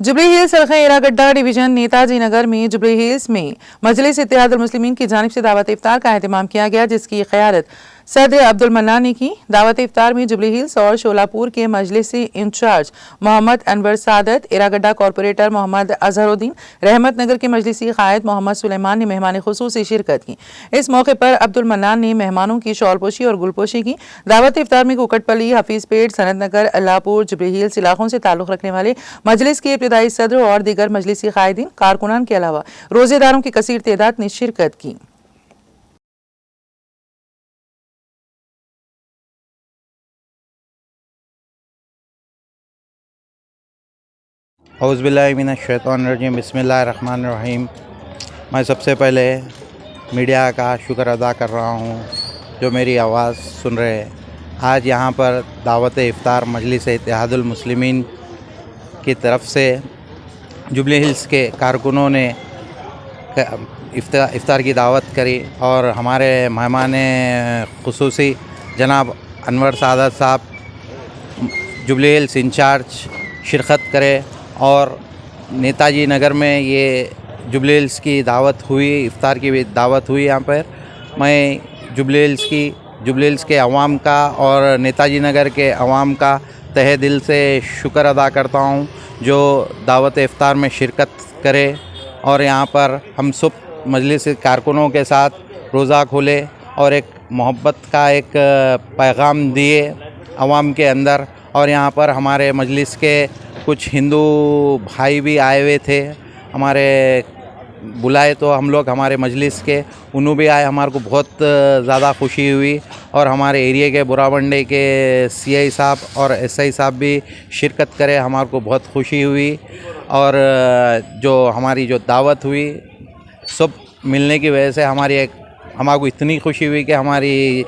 Jubilee hills सड़कें Erragadda division Netaji नगर में jubilee hills में मजलिस इत्तेहादुल मुस्लिमीन की जानिब से दावत इफ्तार का एहतमाम किया गया, जिसकी क़यादत सदर अब्दुल मन्नान ने की। दावत इफ्तार में जुबली हिल्स और शोलापुर के मजलिसी इंचार्ज मोहम्मद अनवर सादत, एरागड्डा कॉरपोरेटर मोहम्मद अजहरुद्दीन, रहमत नगर के मजलिसी कायद मोहम्मद सुलेमान ने मेहमान खुसूसी शिरकत की। इस मौके पर अब्दुल मन्नान ने मेहमानों की शॉलपोशी और गुलपोशी की। दावत इफ्तार में कुकटपल्ली, हफीजपेट, सनत नगर, अल्लाहपुर, जुबली हिल्स इलाकों से ताल्लुक़ रखने वाले मजलिस के इब्तिदाई सदर और दीगर मजलिसी कायदीन, कारकुनान के अलावा रोजेदारों की कसीर तादाद ने शिरकत की। औज़ुबिल्लाहि मिनश्शैतानिर्रजीम, बिस्मिल्लाहिर्रहमानिर्रहीम। मैं सबसे पहले मीडिया का शुक्र अदा कर रहा हूँ जो मेरी आवाज़ सुन रहे हैं। आज यहाँ पर दावत इफ्तार मजलिस इत्तेहादुल मुस्लिमीन की तरफ से जुबली हिल्स के कारकुनों ने इफ्तार की दावत करी और हमारे मेहमान खुसूसी जनाब अनवर सादत साहब जुबली हिल्स इंचार्ज शिरकत करे और नेताजी नगर में ये जुबली हिल्स की दावत हुई, इफ्तार की भी दावत हुई। यहाँ पर मैं जुबली हिल्स के अवाम का और नेताजी नगर के अवाम का तहे दिल से शुक्र अदा करता हूँ जो दावत इफ्तार में शिरकत करे और यहाँ पर हम सब मजलिस कारकुनों के साथ रोज़ा खोले और एक मोहब्बत का एक पैगाम दिए अवाम के अंदर। और यहाँ पर हमारे मजलिस के कुछ हिंदू भाई भी आए हुए थे, हमारे बुलाए तो हम लोग हमारे मजलिस के उन्होंने भी आए, हमारे को बहुत ज़्यादा खुशी हुई। और हमारे एरिया के बुरावंडे के सीआई साहब और एसआई साहब भी शिरकत करे, हमारे को बहुत खुशी हुई। और जो हमारी जो दावत हुई सब मिलने की वजह से हमारे को इतनी खुशी हुई कि हमारी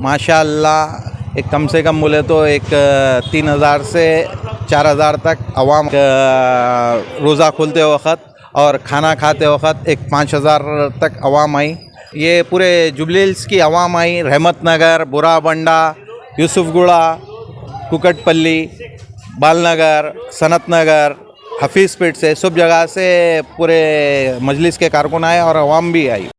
माशाअल्लाह एक कम से कम बोले तो एक 3000 से 4000 तक अवाम रोज़ा खोलते वक़्त और खाना खाते वक़्त एक 5000 तक अवाम आई। ये पूरे जुबली हिल्स की अवाम आई, रहमत नगर, बुराबंडा, यूसुफगुड़ा, कुकटपल्ली, बालनगर, सनत नगर, हफीज़पेट से सब जगह से पूरे मजलिस के कारकुन आए और अवाम भी आई।